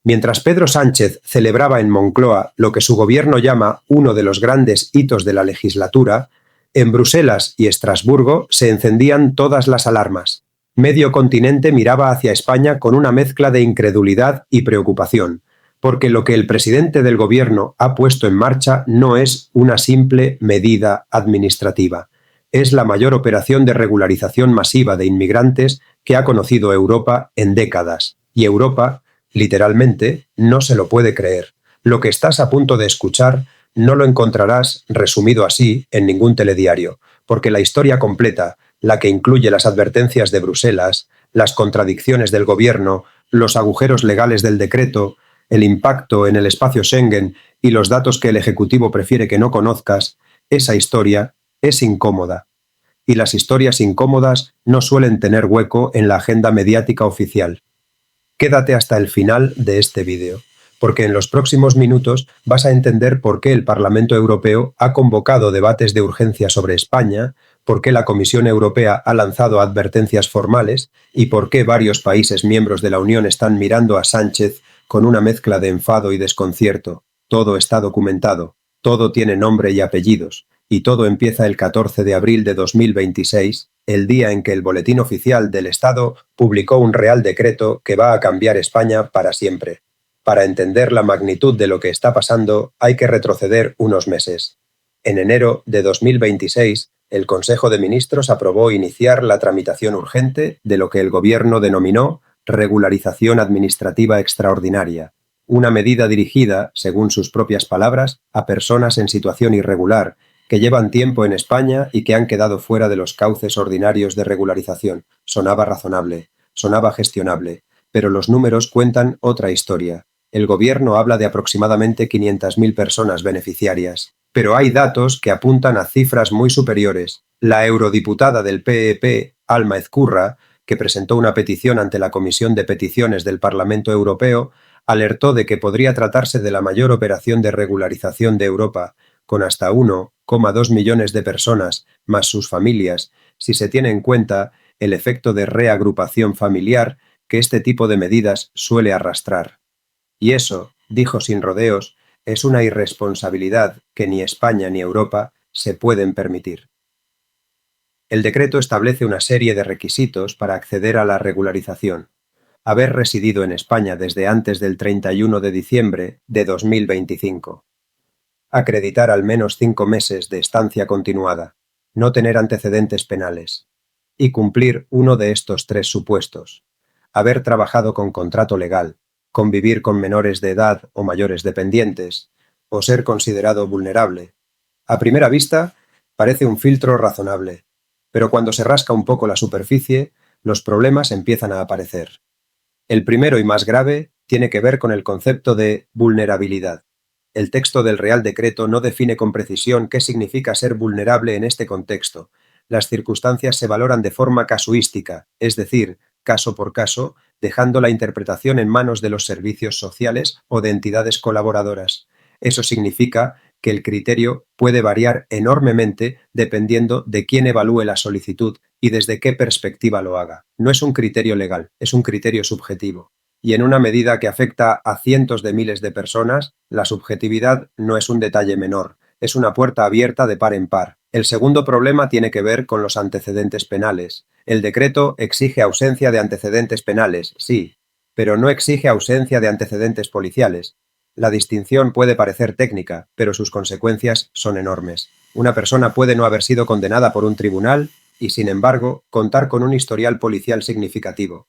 Mientras Pedro Sánchez celebraba en Moncloa lo que su gobierno llama uno de los grandes hitos de la legislatura, en Bruselas y Estrasburgo se encendían todas las alarmas. Medio continente miraba hacia España con una mezcla de incredulidad y preocupación, porque lo que el presidente del gobierno ha puesto en marcha no es una simple medida administrativa. Es la mayor operación de regularización masiva de inmigrantes que ha conocido Europa en décadas. Y Europa, literalmente, no se lo puede creer. Lo que estás a punto de escuchar no lo encontrarás resumido así en ningún telediario, porque la historia completa, la que incluye las advertencias de Bruselas, las contradicciones del gobierno, los agujeros legales del decreto, el impacto en el espacio Schengen y los datos que el Ejecutivo prefiere que no conozcas, esa historia es incómoda. Y las historias incómodas no suelen tener hueco en la agenda mediática oficial. Quédate hasta el final de este vídeo, porque en los próximos minutos vas a entender por qué el Parlamento Europeo ha convocado debates de urgencia sobre España, por qué la Comisión Europea ha lanzado advertencias formales y por qué varios países miembros de la Unión están mirando a Sánchez con una mezcla de enfado y desconcierto. Todo está documentado, todo tiene nombre y apellidos, y todo empieza el 14 de abril de 2026, el día en que el Boletín Oficial del Estado publicó un Real Decreto que va a cambiar España para siempre. Para entender la magnitud de lo que está pasando, hay que retroceder unos meses. En enero de 2026, el Consejo de Ministros aprobó iniciar la tramitación urgente de lo que el Gobierno denominó regularización administrativa extraordinaria, una medida dirigida, según sus propias palabras, a personas en situación irregular, que llevan tiempo en España y que han quedado fuera de los cauces ordinarios de regularización. Sonaba razonable, sonaba gestionable, pero los números cuentan otra historia. El gobierno habla de aproximadamente 500.000 personas beneficiarias, pero hay datos que apuntan a cifras muy superiores. La eurodiputada del PEP, Alma Ezcurra, que presentó una petición ante la Comisión de Peticiones del Parlamento Europeo, alertó de que podría tratarse de la mayor operación de regularización de Europa, con hasta 1,2 millones de personas, más sus familias, si se tiene en cuenta el efecto de reagrupación familiar que este tipo de medidas suele arrastrar. Y eso, dijo sin rodeos, es una irresponsabilidad que ni España ni Europa se pueden permitir. El decreto establece una serie de requisitos para acceder a la regularización. Haber residido en España desde antes del 31 de diciembre de 2025. Acreditar al menos 5 meses de estancia continuada, no tener antecedentes penales, y cumplir uno de estos 3 supuestos: haber trabajado con contrato legal, convivir con menores de edad o mayores dependientes, o ser considerado vulnerable. A primera vista, parece un filtro razonable, pero cuando se rasca un poco la superficie, los problemas empiezan a aparecer. El primero y más grave tiene que ver con el concepto de vulnerabilidad. El texto del Real Decreto no define con precisión qué significa ser vulnerable en este contexto. Las circunstancias se valoran de forma casuística, es decir, caso por caso, dejando la interpretación en manos de los servicios sociales o de entidades colaboradoras. Eso significa que el criterio puede variar enormemente dependiendo de quién evalúe la solicitud y desde qué perspectiva lo haga. No es un criterio legal, es un criterio subjetivo. Y en una medida que afecta a cientos de miles de personas, la subjetividad no es un detalle menor, es una puerta abierta de par en par. El segundo problema tiene que ver con los antecedentes penales. El decreto exige ausencia de antecedentes penales, sí, pero no exige ausencia de antecedentes policiales. La distinción puede parecer técnica, pero sus consecuencias son enormes. Una persona puede no haber sido condenada por un tribunal y, sin embargo, contar con un historial policial significativo.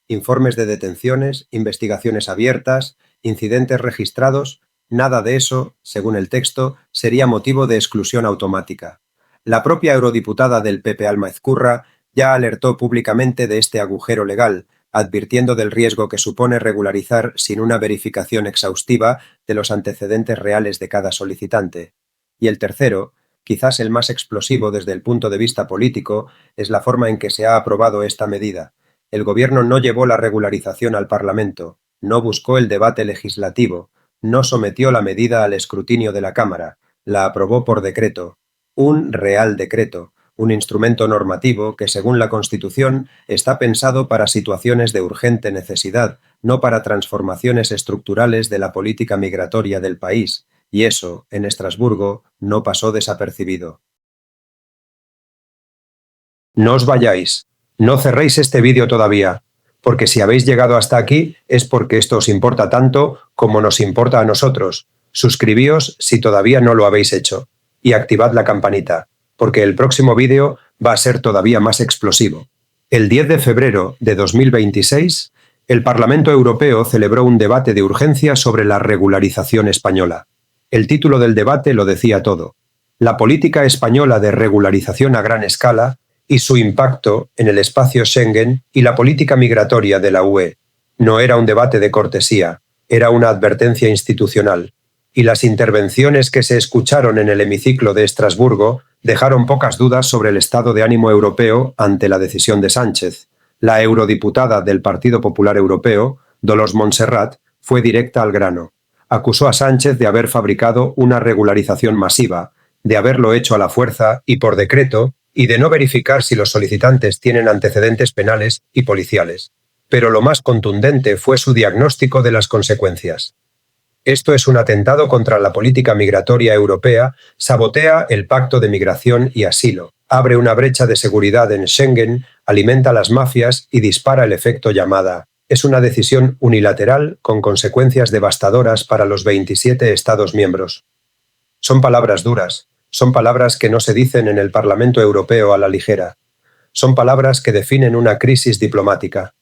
Informes de detenciones, investigaciones abiertas, incidentes registrados, nada de eso, según el texto, sería motivo de exclusión automática. La propia eurodiputada del PP Alma Ezcurra ya alertó públicamente de este agujero legal, advirtiendo del riesgo que supone regularizar sin una verificación exhaustiva de los antecedentes reales de cada solicitante. Y el tercero, quizás el más explosivo desde el punto de vista político, es la forma en que se ha aprobado esta medida. El gobierno no llevó la regularización al Parlamento, no buscó el debate legislativo, no sometió la medida al escrutinio de la Cámara, la aprobó por decreto. Un Real Decreto, un instrumento normativo que, según la Constitución, está pensado para situaciones de urgente necesidad, no para transformaciones estructurales de la política migratoria del país, y eso, en Estrasburgo, no pasó desapercibido. No os vayáis, no cerréis este vídeo todavía, porque si habéis llegado hasta aquí es porque esto os importa tanto como nos importa a nosotros. Suscribíos si todavía no lo habéis hecho, y activad la campanita, porque el próximo vídeo va a ser todavía más explosivo. El 10 de febrero de 2026, el Parlamento Europeo celebró un debate de urgencia sobre la regularización española. El título del debate lo decía todo: la política española de regularización a gran escala y su impacto en el espacio Schengen y la política migratoria de la UE. No era un debate de cortesía, era una advertencia institucional. Y las intervenciones que se escucharon en el hemiciclo de Estrasburgo dejaron pocas dudas sobre el estado de ánimo europeo ante la decisión de Sánchez. La eurodiputada del Partido Popular Europeo, Dolors Montserrat, fue directa al grano. Acusó a Sánchez de haber fabricado una regularización masiva, de haberlo hecho a la fuerza y por decreto, y de no verificar si los solicitantes tienen antecedentes penales y policiales. Pero lo más contundente fue su diagnóstico de las consecuencias. Esto es un atentado contra la política migratoria europea, sabotea el pacto de migración y asilo, abre una brecha de seguridad en Schengen, alimenta las mafias y dispara el efecto llamada. Es una decisión unilateral con consecuencias devastadoras para los 27 Estados miembros. Son palabras duras, son palabras que no se dicen en el Parlamento Europeo a la ligera. Son palabras que definen una crisis diplomática.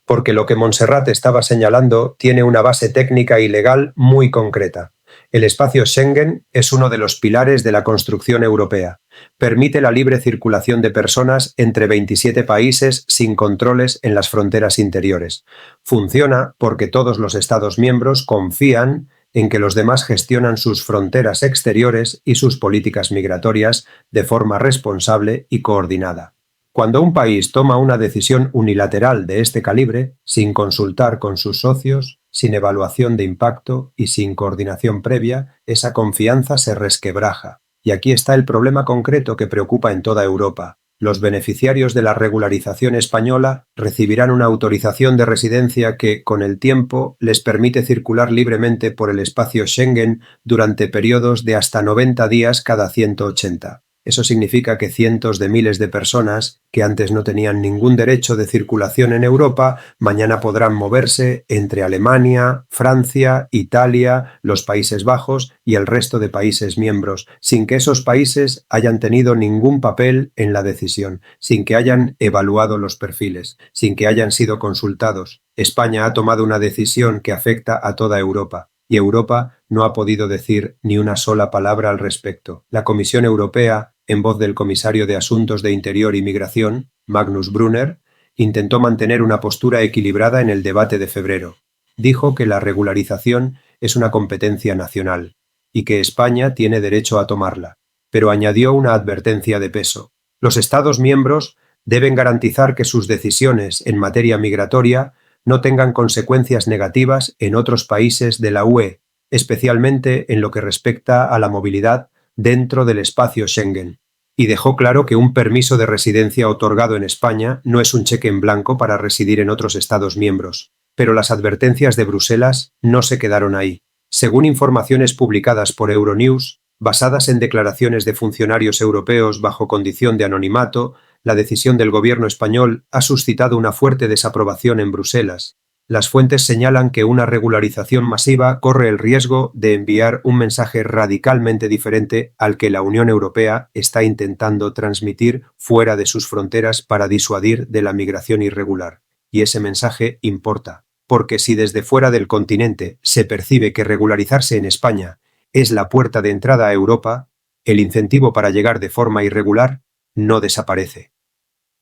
Porque lo que Montserrat estaba señalando tiene una base técnica y legal muy concreta. El espacio Schengen es uno de los pilares de la construcción europea. Permite la libre circulación de personas entre 27 países sin controles en las fronteras interiores. Funciona porque todos los Estados miembros confían en que los demás gestionan sus fronteras exteriores y sus políticas migratorias de forma responsable y coordinada. Cuando un país toma una decisión unilateral de este calibre, sin consultar con sus socios, sin evaluación de impacto y sin coordinación previa, esa confianza se resquebraja. Y aquí está el problema concreto que preocupa en toda Europa. Los beneficiarios de la regularización española recibirán una autorización de residencia que, con el tiempo, les permite circular libremente por el espacio Schengen durante periodos de hasta 90 días cada 180. Eso significa que cientos de miles de personas que antes no tenían ningún derecho de circulación en Europa, mañana podrán moverse entre Alemania, Francia, Italia, los Países Bajos y el resto de países miembros, sin que esos países hayan tenido ningún papel en la decisión, sin que hayan evaluado los perfiles, sin que hayan sido consultados. España ha tomado una decisión que afecta a toda Europa. Y Europa no ha podido decir ni una sola palabra al respecto. La Comisión Europea, en voz del comisario de Asuntos de Interior y Migración, Magnus Brunner, intentó mantener una postura equilibrada en el debate de febrero. Dijo que la regularización es una competencia nacional y que España tiene derecho a tomarla, pero añadió una advertencia de peso. Los Estados miembros deben garantizar que sus decisiones en materia migratoria no tengan consecuencias negativas en otros países de la UE, especialmente en lo que respecta a la movilidad dentro del espacio Schengen. Y dejó claro que un permiso de residencia otorgado en España no es un cheque en blanco para residir en otros Estados miembros. Pero las advertencias de Bruselas no se quedaron ahí. Según informaciones publicadas por Euronews, basadas en declaraciones de funcionarios europeos bajo condición de anonimato, la decisión del gobierno español ha suscitado una fuerte desaprobación en Bruselas. Las fuentes señalan que una regularización masiva corre el riesgo de enviar un mensaje radicalmente diferente al que la Unión Europea está intentando transmitir fuera de sus fronteras para disuadir de la migración irregular. Y ese mensaje importa, porque si desde fuera del continente se percibe que regularizarse en España es la puerta de entrada a Europa, el incentivo para llegar de forma irregular no desaparece.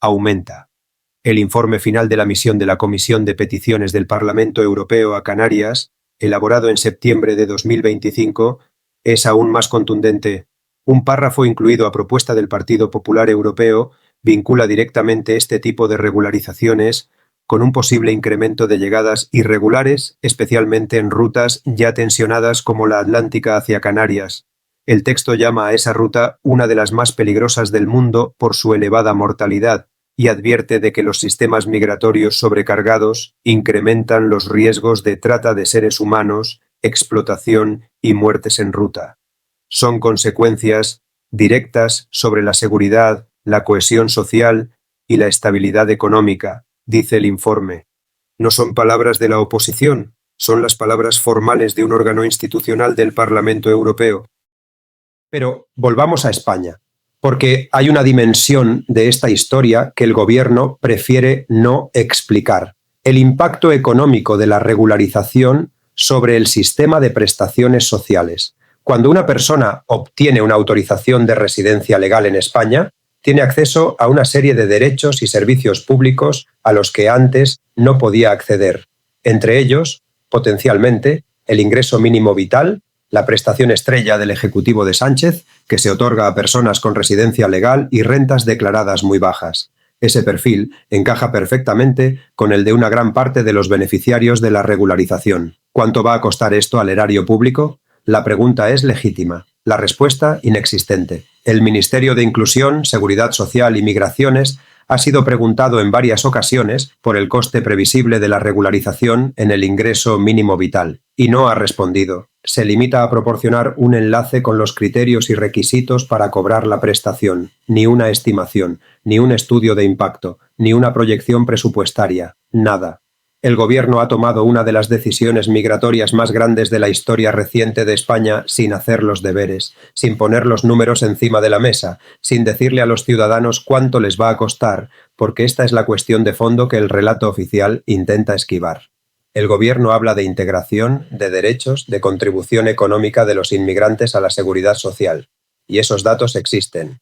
Aumenta. El informe final de la misión de la Comisión de Peticiones del Parlamento Europeo a Canarias, elaborado en septiembre de 2025, es aún más contundente. Un párrafo incluido a propuesta del Partido Popular Europeo vincula directamente este tipo de regularizaciones con un posible incremento de llegadas irregulares, especialmente en rutas ya tensionadas como la atlántica hacia Canarias. El texto llama a esa ruta una de las más peligrosas del mundo por su elevada mortalidad y advierte de que los sistemas migratorios sobrecargados incrementan los riesgos de trata de seres humanos, explotación y muertes en ruta. Son consecuencias directas sobre la seguridad, la cohesión social y la estabilidad económica, dice el informe. No son palabras de la oposición, son las palabras formales de un órgano institucional del Parlamento Europeo. Pero volvamos a España, porque hay una dimensión de esta historia que el gobierno prefiere no explicar: el impacto económico de la regularización sobre el sistema de prestaciones sociales. Cuando una persona obtiene una autorización de residencia legal en España, tiene acceso a una serie de derechos y servicios públicos a los que antes no podía acceder. Entre ellos, potencialmente, el ingreso mínimo vital, la prestación estrella del Ejecutivo de Sánchez, que se otorga a personas con residencia legal y rentas declaradas muy bajas. Ese perfil encaja perfectamente con el de una gran parte de los beneficiarios de la regularización. ¿Cuánto va a costar esto al erario público? La pregunta es legítima. La respuesta, inexistente. El Ministerio de Inclusión, Seguridad Social y Migraciones ha sido preguntado en varias ocasiones por el coste previsible de la regularización en el ingreso mínimo vital, y no ha respondido. Se limita a proporcionar un enlace con los criterios y requisitos para cobrar la prestación, ni una estimación, ni un estudio de impacto, ni una proyección presupuestaria, nada. El gobierno ha tomado una de las decisiones migratorias más grandes de la historia reciente de España sin hacer los deberes, sin poner los números encima de la mesa, sin decirle a los ciudadanos cuánto les va a costar, porque esta es la cuestión de fondo que el relato oficial intenta esquivar. El gobierno habla de integración, de derechos, de contribución económica de los inmigrantes a la seguridad social. Y esos datos existen.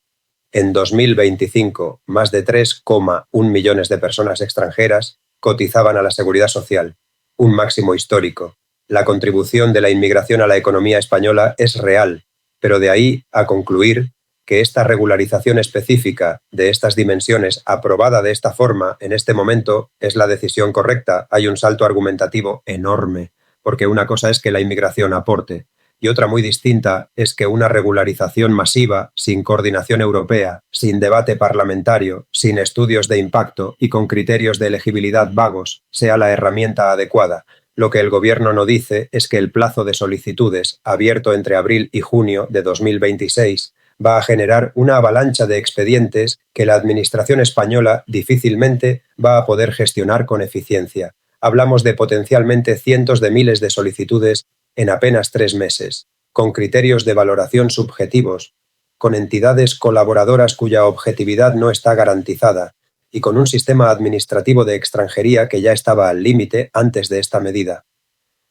En 2025, más de 3,1 millones de personas extranjeras cotizaban a la seguridad social, un máximo histórico. La contribución de la inmigración a la economía española es real, pero de ahí a concluir que esta regularización específica de estas dimensiones aprobada de esta forma en este momento es la decisión correcta, hay un salto argumentativo enorme, porque una cosa es que la inmigración aporte, y otra muy distinta es que una regularización masiva, sin coordinación europea, sin debate parlamentario, sin estudios de impacto y con criterios de elegibilidad vagos, sea la herramienta adecuada. Lo que el gobierno no dice es que el plazo de solicitudes, abierto entre abril y junio de 2026, va a generar una avalancha de expedientes que la administración española difícilmente va a poder gestionar con eficiencia. Hablamos de potencialmente cientos de miles de solicitudes en apenas 3 meses, con criterios de valoración subjetivos, con entidades colaboradoras cuya objetividad no está garantizada, y con un sistema administrativo de extranjería que ya estaba al límite antes de esta medida.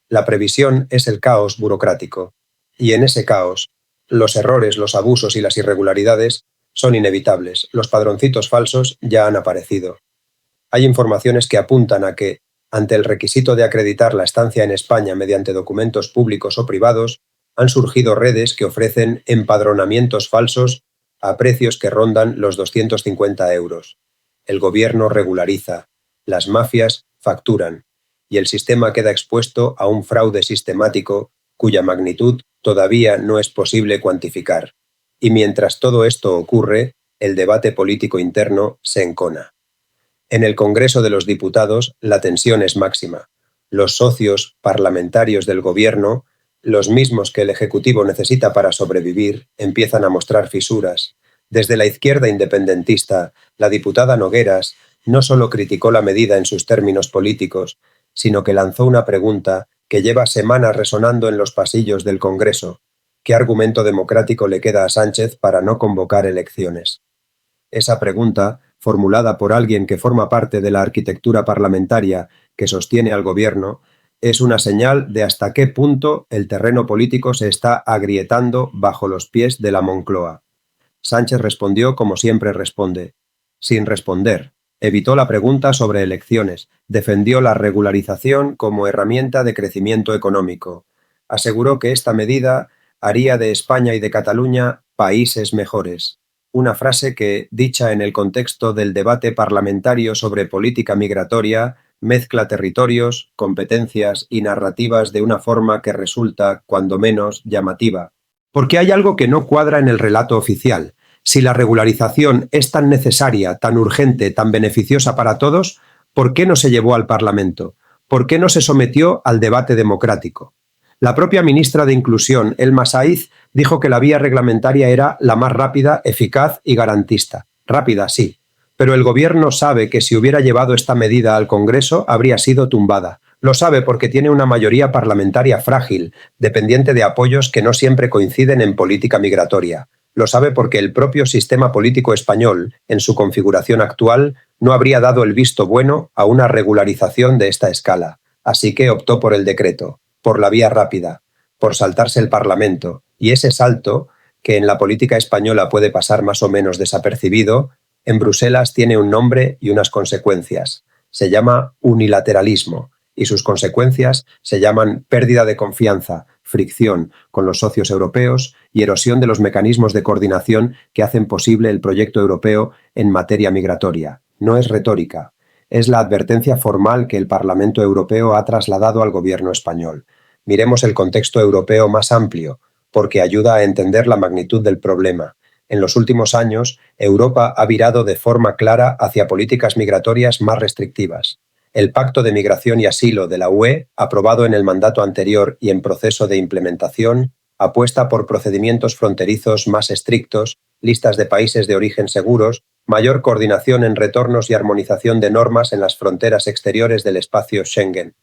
La previsión es el caos burocrático, y en ese caos, los errores, los abusos y las irregularidades son inevitables. Los padroncitos falsos ya han aparecido. Hay informaciones que apuntan a que, ante el requisito de acreditar la estancia en España mediante documentos públicos o privados, han surgido redes que ofrecen empadronamientos falsos a precios que rondan los 250 euros. El gobierno regulariza, las mafias facturan, y el sistema queda expuesto a un fraude sistemático cuya magnitud todavía no es posible cuantificar. Y mientras todo esto ocurre, el debate político interno se encona. En el Congreso de los Diputados la tensión es máxima. Los socios parlamentarios del gobierno, los mismos que el Ejecutivo necesita para sobrevivir, empiezan a mostrar fisuras. Desde la izquierda independentista, la diputada Nogueras no solo criticó la medida en sus términos políticos, sino que lanzó una pregunta que lleva semanas resonando en los pasillos del Congreso. ¿Qué argumento democrático le queda a Sánchez para no convocar elecciones? Esa pregunta, formulada por alguien que forma parte de la arquitectura parlamentaria que sostiene al gobierno, es una señal de hasta qué punto el terreno político se está agrietando bajo los pies de la Moncloa. Sánchez respondió como siempre responde, sin responder. Evitó la pregunta sobre elecciones, defendió la regularización como herramienta de crecimiento económico. Aseguró que esta medida haría de España y de Cataluña países mejores. Una frase que, dicha en el contexto del debate parlamentario sobre política migratoria, mezcla territorios, competencias y narrativas de una forma que resulta, cuando menos, llamativa. Porque hay algo que no cuadra en el relato oficial. Si la regularización es tan necesaria, tan urgente, tan beneficiosa para todos, ¿por qué no se llevó al Parlamento? ¿Por qué no se sometió al debate democrático? La propia ministra de Inclusión, Elma Saiz, dijo que la vía reglamentaria era la más rápida, eficaz y garantista. Rápida, sí. Pero el gobierno sabe que si hubiera llevado esta medida al Congreso habría sido tumbada. Lo sabe porque tiene una mayoría parlamentaria frágil, dependiente de apoyos que no siempre coinciden en política migratoria. Lo sabe porque el propio sistema político español, en su configuración actual, no habría dado el visto bueno a una regularización de esta escala. Así que optó por el decreto, por la vía rápida, por saltarse el Parlamento. Y ese salto, que en la política española puede pasar más o menos desapercibido, en Bruselas tiene un nombre y unas consecuencias. Se llama unilateralismo, y sus consecuencias se llaman pérdida de confianza, fricción con los socios europeos y erosión de los mecanismos de coordinación que hacen posible el proyecto europeo en materia migratoria. No es retórica, es la advertencia formal que el Parlamento Europeo ha trasladado al gobierno español. Miremos el contexto europeo más amplio, porque ayuda a entender la magnitud del problema. En los últimos años, Europa ha virado de forma clara hacia políticas migratorias más restrictivas. El Pacto de Migración y Asilo de la UE, aprobado en el mandato anterior y en proceso de implementación, apuesta por procedimientos fronterizos más estrictos, listas de países de origen seguros, mayor coordinación en retornos y armonización de normas en las fronteras exteriores del espacio Schengen.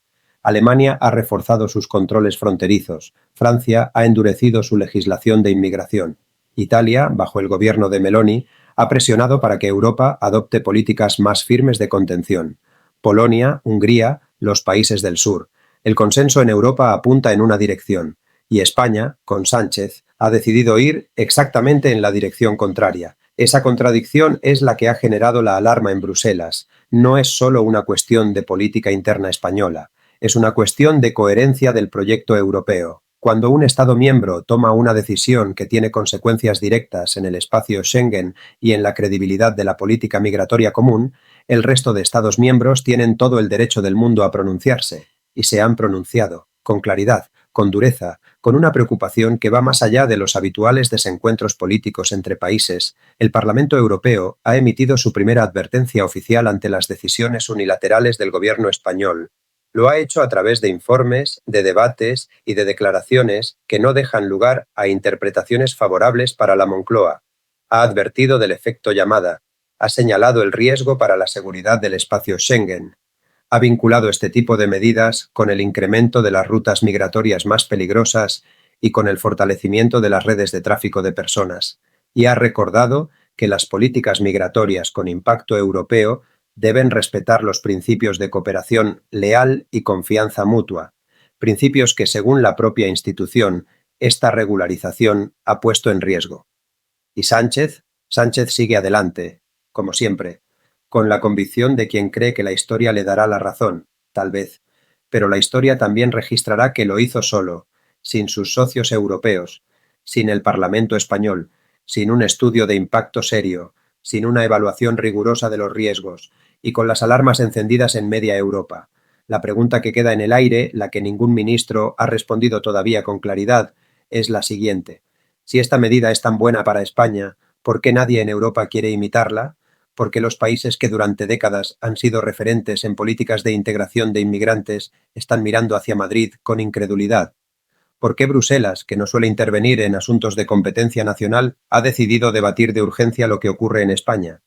Alemania ha reforzado sus controles fronterizos. Francia ha endurecido su legislación de inmigración. Italia, bajo el gobierno de Meloni, ha presionado para que Europa adopte políticas más firmes de contención. Polonia, Hungría, los países del sur. El consenso en Europa apunta en una dirección, y España, con Sánchez, ha decidido ir exactamente en la dirección contraria. Esa contradicción es la que ha generado la alarma en Bruselas. No es solo una cuestión de política interna española, es una cuestión de coherencia del proyecto europeo. Cuando un Estado miembro toma una decisión que tiene consecuencias directas en el espacio Schengen y en la credibilidad de la política migratoria común, el resto de Estados miembros tienen todo el derecho del mundo a pronunciarse, y se han pronunciado, con claridad, con dureza, con una preocupación que va más allá de los habituales desencuentros políticos entre países. El Parlamento Europeo ha emitido su primera advertencia oficial ante las decisiones unilaterales del gobierno español. Lo ha hecho a través de informes, de debates y de declaraciones que no dejan lugar a interpretaciones favorables para la Moncloa. Ha advertido del efecto llamada, ha señalado el riesgo para la seguridad del espacio Schengen. Ha vinculado este tipo de medidas con el incremento de las rutas migratorias más peligrosas y con el fortalecimiento de las redes de tráfico de personas. Y ha recordado que las políticas migratorias con impacto europeo deben respetar los principios de cooperación leal y confianza mutua, principios que, según la propia institución, esta regularización ha puesto en riesgo. Y Sánchez sigue adelante, como siempre, con la convicción de quien cree que la historia le dará la razón, tal vez, pero la historia también registrará que lo hizo solo, sin sus socios europeos, sin el Parlamento español, sin un estudio de impacto serio, sin una evaluación rigurosa de los riesgos, y con las alarmas encendidas en media Europa. La pregunta que queda en el aire, la que ningún ministro ha respondido todavía con claridad, es la siguiente. Si esta medida es tan buena para España, ¿por qué nadie en Europa quiere imitarla? ¿Por qué los países que durante décadas han sido referentes en políticas de integración de inmigrantes están mirando hacia Madrid con incredulidad? ¿Por qué Bruselas, que no suele intervenir en asuntos de competencia nacional, ha decidido debatir de urgencia lo que ocurre en España?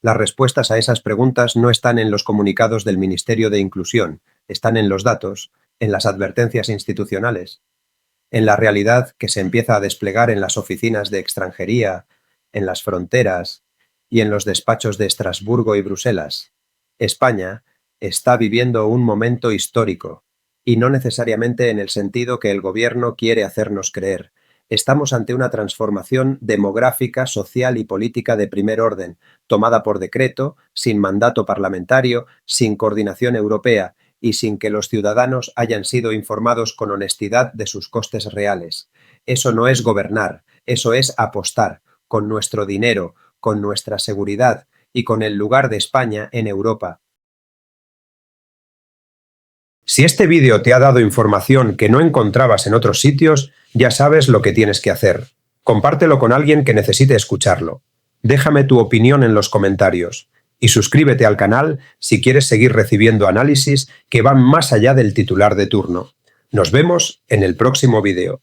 Las respuestas a esas preguntas no están en los comunicados del Ministerio de Inclusión, están en los datos, en las advertencias institucionales, en la realidad que se empieza a desplegar en las oficinas de extranjería, en las fronteras y en los despachos de Estrasburgo y Bruselas. España está viviendo un momento histórico, y no necesariamente en el sentido que el gobierno quiere hacernos creer. Estamos ante una transformación demográfica, social y política de primer orden, tomada por decreto, sin mandato parlamentario, sin coordinación europea y sin que los ciudadanos hayan sido informados con honestidad de sus costes reales. Eso no es gobernar, eso es apostar, con nuestro dinero, con nuestra seguridad y con el lugar de España en Europa. Si este vídeo te ha dado información que no encontrabas en otros sitios, Ya sabes lo que tienes que hacer. Compártelo con alguien que necesite escucharlo. Déjame tu opinión en los comentarios. Y suscríbete al canal si quieres seguir recibiendo análisis que van más allá del titular de turno. Nos vemos en el próximo vídeo.